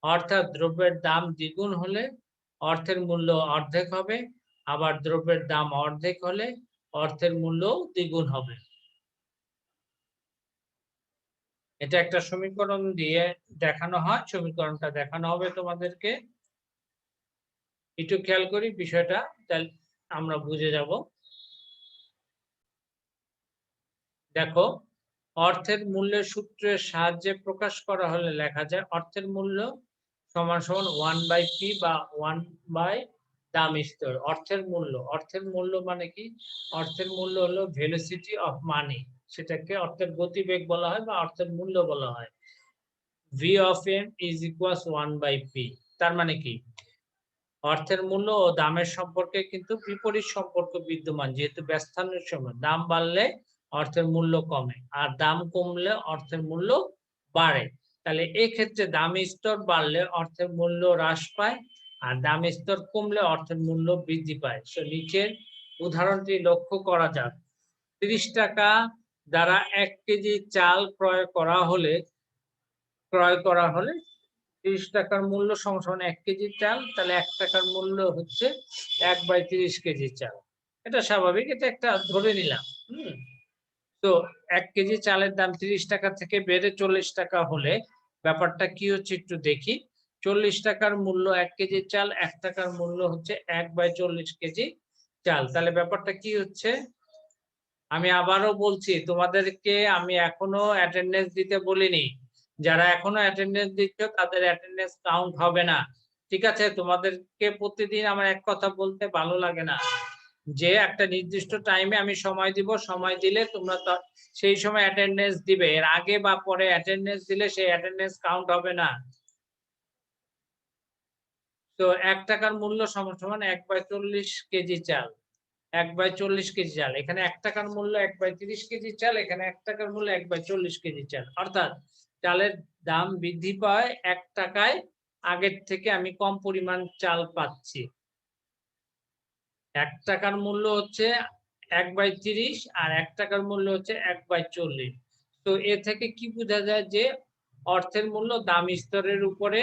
অর্থাৎ দ্রব্যের দাম দ্বিগুণ হলে অর্থের মূল্য অর্ধেক হবে, আবার দ্রব্যের দাম অর্ধেক হলে অর্থের মূল্য দ্বিগুণ হবে। এটা একটা সমীকরণ দিয়ে দেখানো হয়, সমীকরণটা দেখানো হবে তোমাদেরকে। একটু খেয়াল করি বিষয়টা, তাহলে আমরা বুঝে যাব। দেখো, অর্থের মূল্যের সূত্রের সাহায্যে প্রকাশ করা হলে লেখা যায় অর্থের মূল্য সমান সমান 1/p বা 1 দাম স্তর। অর্থের মূল্য মানে কি? অর্থের মূল্য হলো ভেলোসিটি অফ মানি, সেটাকে অর্থের গতিবেগ বলা হয় বা অর্থের মূল্য বলা হয়। v of m is equals 1/p। তার মানে কি? অর্থের মূল্য ও দামের সম্পর্কে কিন্তু বিপরীত সম্পর্ক বিদ্যমান, যেহেতু ব্যস্তানুর সময় দাম বাড়লে অর্থের মূল্য কমে আর দাম কমলে অর্থের মূল্য বাড়ে। তাহলে এক্ষেত্রে দামের স্তর বাড়লে অর্থের মূল্য হ্রাস পায় আর দামের স্তর কমলে অর্থের মূল্য বৃদ্ধি পায়। সো নিচের উদাহরণটি লক্ষ্য করা যাক। 30 টাকা দ্বারা 1 কেজি চাল ক্রয় করা হলে 30 টাকার মূল্য সমান 1 কেজি চাল, তাহলে 1 টাকার মূল্য হচ্ছে 1/30 কেজি চাল। এটা স্বাভাবিক, এটা একটা ধরে নিলাম। তো 1 কেজি চালের দাম 30 টাকা থেকে বেড়ে 40 টাকা হলে ব্যাপারটা কি হচ্ছে একটু দেখি। 40 টাকার মূল্য 1 কেজি চাল, 1 টাকার মূল্য হচ্ছে 1/40 কেজি চাল। তাহলে ব্যাপারটা কি হচ্ছে? আমি আবারও বলছি, তোমাদেরকে আমি এখনো অ্যাটেন্ডেন্স দিতে বলিনি। যারা এখনো অ্যাটেন্ডেন্স দিচ্ছ তাদের অ্যাটেন্ডেন্স কাউন্ট হবে না। ঠিক আছে? তোমাদেরকে প্রতিদিন আমার এক কথা বলতে ভালো লাগে না, যে একটা নির্দিষ্ট টাইমে আমি সময় দিব, সময় দিলে তোমরা সেই সময় অ্যাটেন্ডেন্স দিবে। এর আগে বা পরে অ্যাটেন্ডেন্স দিলে সেই অ্যাটেন্ডেন্স কাউন্ট হবে না। তো 1 টাকার মূল্য সমান 1/40 কেজি চাল। 1/40 কেজি চাল। এখানে 1 টাকার মূল্য 1/30 কেজি চাল, এখানে 1 টাকার মূল্য 1/40 কেজি চাল। অর্থাৎ চালের দাম বৃদ্ধি পায় 1 টাকায়, আগের থেকে আমি কম পরিমাণ চাল পাচ্ছি। 1 টাকার মূল্য হচ্ছে 1/30 আর 1 টাকার মূল্য হচ্ছে 1/40। তো এ থেকে কি বোঝা যায় যে অর্থের মূল্য দাম স্তরের উপরে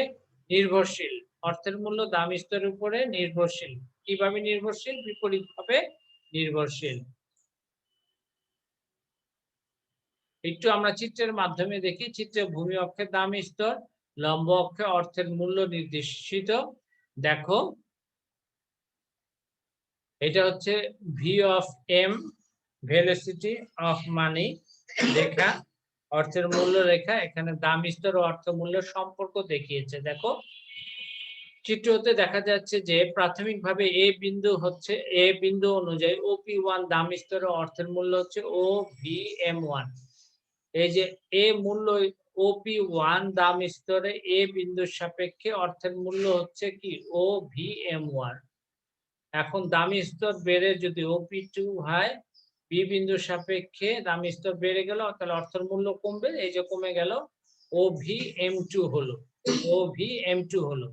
নির্ভরশীল। অর্থের মূল্য দাম স্তরের উপরে নির্ভরশীল। কিভাবে নির্ভরশীল? বিপরীতভাবে নির্ভরশীল। একটু আমরা চিত্রের মাধ্যমে দেখি। চিত্রে ভূমি অক্ষে দাম স্তর, লম্ব অক্ষে অর্থের মূল্য নির্দেশিত। দেখো, এটা হচ্ছে V of M, velocity of money রেখা, অর্থের মূল্য রেখা। এখানে দাম স্তর ও অর্থ মূল্যের সম্পর্ক দেখিয়েছে। দেখো চিত্রতে দেখা যাচ্ছে যে প্রাথমিকভাবে এ বিন্দু অনুযায়ী OP1 দাম স্তর ও অর্থের মূল্য হচ্ছে OVM1। এই যে এ মূল্য OP1 দাম স্তরে এ বিন্দুর সাপেক্ষে অর্থের মূল্য হচ্ছে কি OVM1। এখন দামি স্তর বেড়ে যদি OP2 হয়, বি বিন্দুর সাপেক্ষে দামি স্তর বেড়ে গেল, তাহলে অর্থের মূল্য কমবে। এই যে কমে গেল, OVM2 হলো। OVM2 হলো।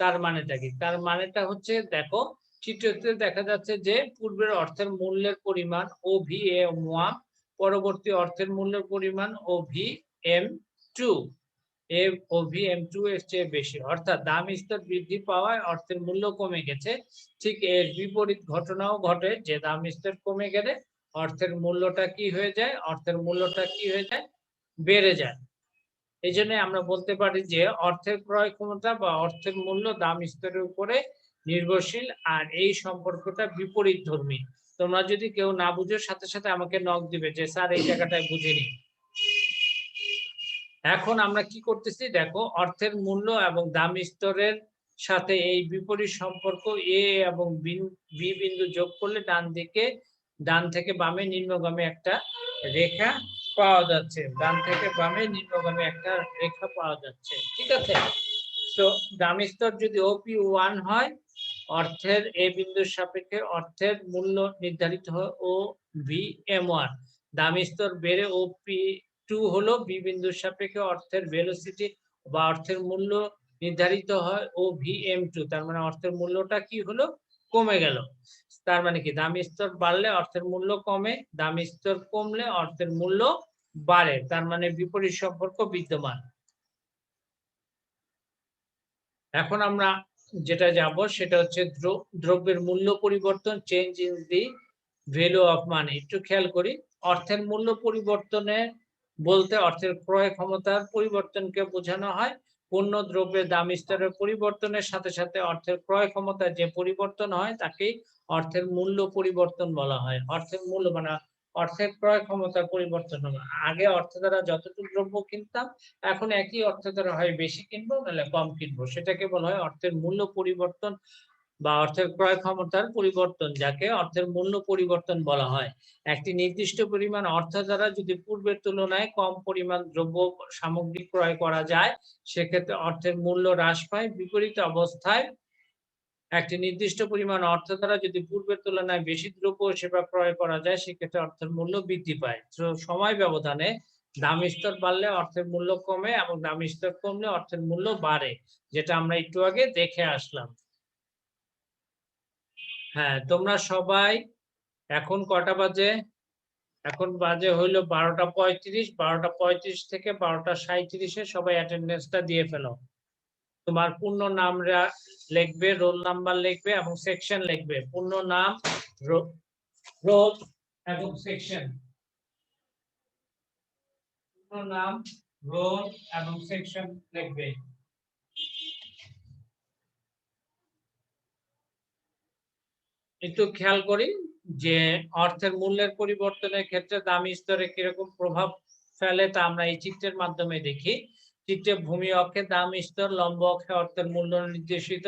তার মানেটা কি? তার মানেটা হচ্ছে দেখো চিত্রতে দেখা যাচ্ছে যে পূর্বের অর্থের মূল্যের পরিমাণ OVM1, পরবর্তী অর্থের মূল্যের পরিমাণ OVM2। OVM2 এর চেয়ে বেশি, অর্থাৎ দাম স্তর বৃদ্ধি পাওয়ায় অর্থের মূল্য কমে গেছে। ঠিক এর বিপরীত ঘটনাও ঘটে যে দাম স্তর কমে গেলে অর্থের মূল্যটা কি হয়ে যায়? অর্থের মূল্যটা কি হয়ে যায়? বেড়ে যায়। এই জন্য আমরা বলতে পারি যে অর্থের ক্রয় ক্ষমতা বা অর্থের মূল্য দাম স্তরের উপরে নির্ভরশীল, আর এই সম্পর্কটা বিপরীতধর্মী। তোমরা যদি কেউ না বুঝো সাথে সাথে আমাকে নক দিবে যে স্যার এই জায়গাটায় বুঝিনি। এখন আমরা কি করতেছি দেখো, অর্থের মূল্য এবং দাম স্তরের সাথে এই বিপরীত সম্পর্ক এ এবং বি বিন্দু যোগ করলে ডান থেকে বামে নিম্নগামী একটা রেখা পাওয়া যাচ্ছে। ডান থেকে বামে নিম্নগামী একটা রেখা পাওয়া যাচ্ছে। ঠিক আছে? তো দাম স্তর যদি OP1 হয়, অর্থের এ বিন্দুর সাপেক্ষে অর্থের মূল্য নির্ধারিত হয় OVM1। দাম স্তর বেড়ে OP2 হলো, বি বিন্দুর সাপেক্ষে অর্থের ভেলোসিটি বা অর্থের মূল্য নির্ধারিত হয় OVM2। তার মানে অর্থের মূল্যটা কি হলো? কমে গেল। তার মানে কি দাম স্তর বাড়লে অর্থের মূল্য কমে, দাম স্তর কমলে অর্থের মূল্য বাড়ে। তার মানে বিপরীত সম্পর্ক বিদ্যমান। এখন আমরা যেটা যাব সেটা হচ্ছে দ্রব্যের মূল্য পরিবর্তন, change in the value of money. একটু খেয়াল করি, অর্থের মূল্য পরিবর্তনে বলতে অর্থের ক্রয় ক্ষমতার পরিবর্তনকে বোঝানো হয়। পণ্য দ্রব্যের দাম স্তরের পরিবর্তনের সাথে সাথে অর্থের ক্রয় ক্ষমতার যে পরিবর্তন হয় তাকেই অর্থের মূল্য পরিবর্তন বলা হয়। অর্থের মূল্য মানে অর্থের ক্রয় ক্ষমতার পরিবর্তন হবে। আগে অর্থ দ্বারা যতটুকু দ্রব্য কিনতাম, এখন একই অর্থ দ্বারা হয় বেশি কিনবো নাহলে কম কিনবো, সেটাকে বলা হয় অর্থের মূল্য পরিবর্তন বা অর্থের ক্রয় ক্ষমতার পরিবর্তন, যাকে অর্থের মূল্য পরিবর্তন বলা হয়। একটি নির্দিষ্ট পরিমাণ অর্থ দ্বারা যদি পূর্বের তুলনায় কম পরিমাণ দ্রব্য সামগ্রী ক্রয় করা যায়, সেক্ষেত্রে অর্থের মূল্য হ্রাস পায়। বিপরীত অবস্থায় একটি নির্দিষ্ট পরিমাণ অর্থ দ্বারা যদি পূর্বের তুলনায় বেশি দ্রব্য ও সেবা ক্রয় করা যায়, সেক্ষেত্রে অর্থের মূল্য বৃদ্ধি পায়। তো সময় ব্যবধানে দাম স্তর বাড়লে অর্থের মূল্য কমে এবং দাম স্তর কমলে অর্থের মূল্য বাড়ে, যেটা আমরা একটু আগে দেখে আসলাম। হ্যাঁ, তোমরা সবাই এখন কটা বাজে? এখন বাজে হইলো 12:35। 12:35 থেকে 12:37 সবাই অ্যাটেন্ডেন্সটা দিয়ে ফেলো। তোমার পূর্ণ নাম লিখবে, রোল নাম্বার লিখবে এবং সেকশন লিখবে। পূর্ণ নাম, রোল এবং সেকশন। পূর্ণ নাম, রোল এবং সেকশন লিখবে। একটু খেয়াল করি যে অর্থের মূল্যের পরিবর্তনের ক্ষেত্রে দাম স্তরে কিরকম প্রভাব ফেলে তা আমরা এই চিত্রের মাধ্যমে দেখি। চিত্রে ভূমি অক্ষে দাম স্তর, লম্ব অক্ষে অর্থের মূল্য নির্দেশিত।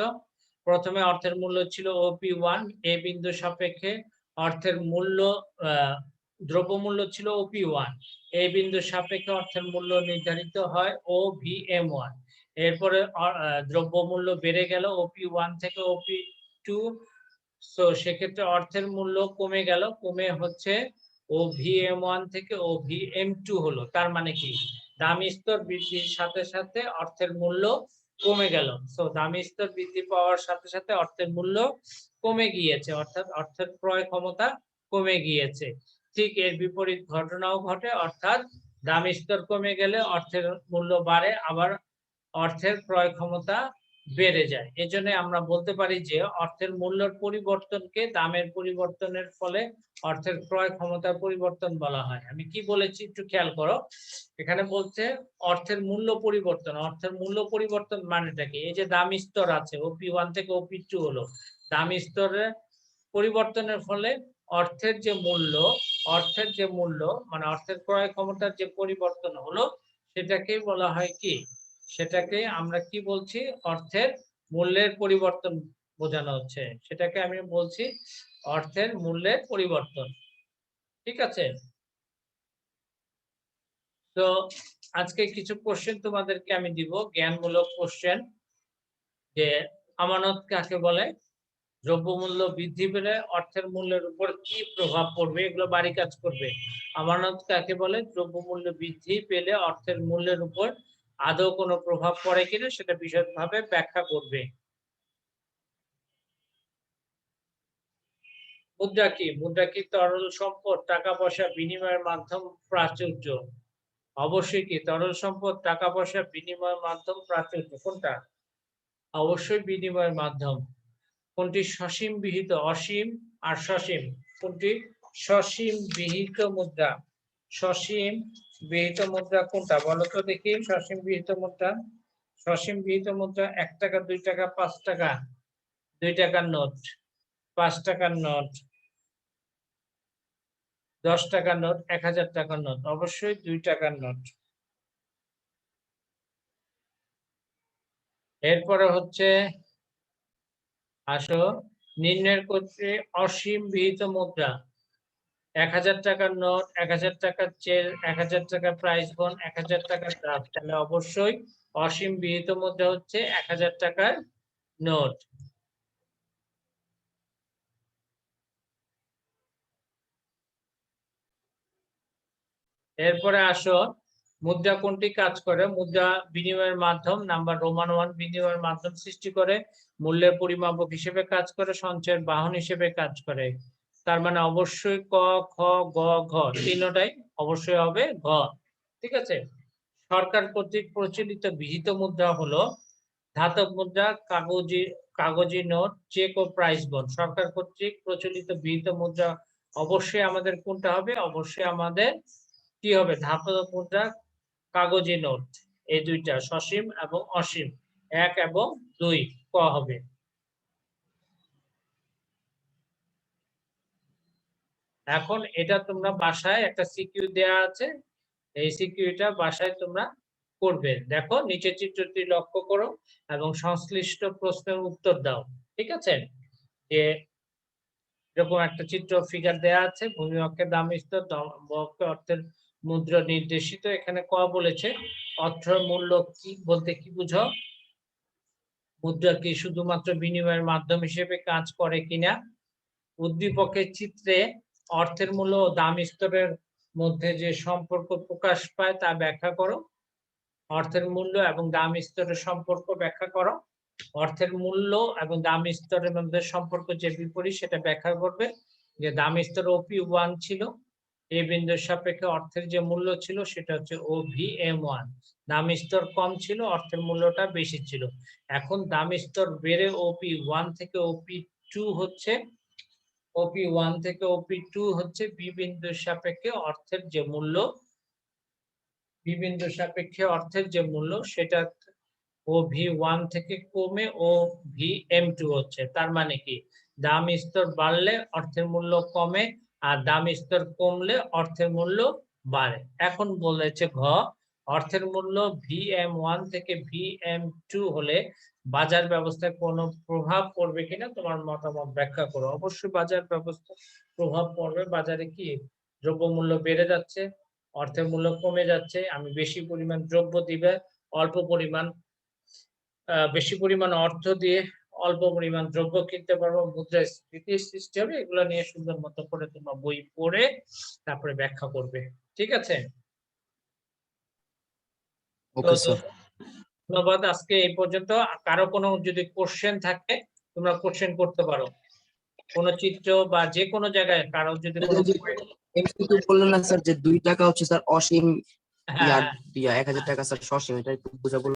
প্রথমে অর্থের মূল্য ছিল OP1, এ বিন্দু সাপেক্ষে অর্থের মূল্য দ্রব্যমূল্য ছিল OP1, এ বিন্দু সাপেক্ষে অর্থের মূল্য নির্ধারিত হয় OVM1। এরপরে দ্রব্যমূল্য বেড়ে গেল OP1 থেকে OP2, সো সেক্ষেত্রে অর্থের মূল্য কমে গেল, কমে হচ্ছে OVM1 থেকে OVM2 হলো। তার মানে কি দামি স্তর বৃদ্ধির সাথে সাথে অর্থের মূল্য কমে গেল। সো দামি স্তর বৃদ্ধি পাওয়ার সাথে সাথে অর্থের মূল্য কমে গিয়েছে, অর্থাৎ অর্থের ক্রয় ক্ষমতা কমে গিয়েছে। ঠিক এর বিপরীত ঘটনাও ঘটে, অর্থাৎ দামি স্তর কমে গেলে অর্থের মূল্য বাড়ে, আবার অর্থের ক্রয় ক্ষমতা বেড়ে যায়। এজন্য আমরা বলতে পারি যে অর্থের মূল্যের পরিবর্তনকে দামের পরিবর্তনের ফলে অর্থের ক্রয় ক্ষমতার পরিবর্তন বলা হয়। আমি কি বলেছি একটু খেয়াল করো, এখানে বলছে অর্থের মূল্য পরিবর্তন। অর্থের মূল্য পরিবর্তন মানেটা কি? এই যে দামি স্তর আছে OP1 থেকে OP2 হলো, দামি স্তরের পরিবর্তনের ফলে অর্থের যে মূল্য মানে অর্থের ক্রয় ক্ষমতার যে পরিবর্তন হলো, সেটাকেই বলা হয় কি? সেটাকে আমরা কি বলছি? অর্থের মূল্যের পরিবর্তন বোঝানো হচ্ছে, সেটাকে আমি বলছি অর্থের মূল্যের পরিবর্তন। ঠিক আছে? তো আজকে কিছু কোশ্চেন তোমাদেরকে আমি দিব, জ্ঞানমূলক কোশ্চেন, যে আমানত কাকে বলে, দ্রব্যমূল্য বৃদ্ধি পেলে অর্থের মূল্যের উপর কি প্রভাব পড়বে, এগুলো বাড়ি কাজ করবে। আমানত কাকে বলে, দ্রব্যমূল্য বৃদ্ধি পেলে অর্থের মূল্যের উপর আদৌ কোনো প্রভাব পড়ে কিনা সেটা বিশদভাবে ব্যাখ্যা করবে। মুদ্রা কি? মুদ্রা কি তরল সম্পদ, টাকা পয়সা বিনিময়ের মাধ্যম, প্রাচুর্য? অবশ্যই কি তরল সম্পদ, টাকা পয়সা বিনিময়ের মাধ্যম, প্রাচুর্য। কোনটা? অবশ্যই বিনিময়ের মাধ্যম। কোনটি সসীম বিহিত, অসীম আর সসীম? কোনটি সসীম বিহিত মুদ্রা? সসীম বিহিত মুদ্রা কোনটা বলো তো দেখি? সসীম বিহিত মুদ্রা, সসীম বিহিত মুদ্রা 1 টাকা, 2 টাকা, 5 টাকা, 2 টাকার নোট, 5 টাকার নোট, 10 টাকার নোট, 1000 টাকার নোট। অবশ্যই 2 টাকার নোট। এরপরে হচ্ছে আসো নির্ণয়ের ক্ষেত্রে অসীম বিহিত মুদ্রা। 1000 টাকার নোট, 1000 টাকার চেক, 1000 টাকার প্রাইস বন্ড, 1000 টাকার ড্রাফট। তাহলে অবশ্যই অসীম বিহিত মুদ্রা হচ্ছে 1000 টাকার নোট। এরপরে আসো মুদ্রা কোনটি কাজ করে? মুদ্রা বিনিময়ের মাধ্যম, নাম্বার রোমান 1 বিনিময়ের মাধ্যম সৃষ্টি করে, মূল্যের পরিমাপক হিসেবে কাজ করে, সঞ্চয়ের বাহন হিসেবে কাজ করে। তার মানে অবশ্যই ক, খ, গ, ঘ তিনটাই অবশ্যই হবে ঘ। ঠিক আছে? সরকার কর্তৃক প্রচলিত বিহিত মুদ্রা হলো ধাতব মুদ্রা, কাগজি নোট, চেক ও প্রাইস বন্ড। সরকার কর্তৃক প্রচলিত বিহিত মুদ্রা অবশ্যই আমাদের কোনটা হবে? অবশ্যই আমাদের কি হবে? ধাতব মুদ্রা, কাগজি নোট। এই দুইটা সসীম এবং অসীম, 1 এবং 2 ক হবে। এখন এটা তোমরা বাসায় একটা সিকিউ দেয়া আছে, এই সিকিউটা বাসায় তোমরা করবে। দেখো নিচের চিত্রটি লক্ষ্য করো এবং সংশ্লিষ্ট প্রশ্নের উত্তর দাও। ঠিক আছে? যে এরকম একটা চিত্র ফিগার দেয়া আছে, ভূমি অক্ষের দাম স্তর, অর্থের মুদ্রা নির্দেশিত। এখানে ক বলেছে অর্থ মূল্য কি বলতে কি বুঝো? মুদ্রা কি শুধুমাত্র বিনিময়ের মাধ্যম হিসেবে কাজ করে কিনা? উদ্দীপকের চিত্রে অর্থের মূল্য ও দাম স্তরের মধ্যে যে সম্পর্ক প্রকাশ পায় তা ব্যাখ্যা করো। অর্থের মূল্য এবং দাম স্তরের সম্পর্ক ব্যাখ্যা করো। অর্থের মূল্য এবং দাম স্তরের মধ্যে সম্পর্ক যে বিপরীত সেটা ব্যাখ্যা করবে। যে দাম স্তর OP1 ছিল, এ বিন্দুর সাপেক্ষে অর্থের যে মূল্য ছিল সেটা হচ্ছে OVM1। দাম স্তর কম ছিল, অর্থের মূল্যটা বেশি ছিল। এখন দাম স্তর বেড়ে OP1 থেকে OP2 হচ্ছে, OP1 থেকে OP2 হচ্ছে বি বিন্দুর সাপেক্ষে অর্থের যে মূল্য, বি বিন্দুর সাপেক্ষে অর্থের যে মূল্য সেটা OV1 থেকে কমে OVM2 হচ্ছে। তার মানে কি দাম স্তর বাড়লে অর্থের মূল্য কমে, আর দাম স্তর কমলে অর্থের মূল্য বাড়ে। এখন বলেছে ঘ, অর্থের মূল্য VM1 থেকে VM2 হলে বাজার ব্যবস্থায় কোনো প্রভাব পড়বে কিনা তোমার মতামত ব্যাখ্যা করো। অবশ্যই বাজার ব্যবস্থা প্রভাব পড়বে। বাজারে কি দ্রব্যমূল্য বেড়ে যাচ্ছে, অর্থের মূল্য কমে যাচ্ছে, আমি বেশি পরিমাণ দ্রব্য দিবে, অল্প পরিমাণ বেশি পরিমাণ অর্থ দিয়ে অল্প পরিমাণ দ্রব্য কিনতে পারবো, মুদ্রাস্ফীতি সৃষ্টি হবে, এগুলো নিয়ে সুন্দর মতো করে তোমরা বই পড়ে তারপরে ব্যাখ্যা করবে। ঠিক আছে? Okay sir. ধন্যবাদ। আজকে এই পর্যন্ত। কারো কোনো যদি কোশ্চেন থাকে তোমরা কোশ্চেন করতে পারো, কোন চিত্র বা যে কোনো জায়গায় কারো যদি কোনো এমসিকিউ বললেন না স্যার যে 2 টাকা হচ্ছে স্যার অসীম, হ্যাঁ, ইয়া 1000 টাকা স্যার সসীম, এটা একটু বুঝা বলুন।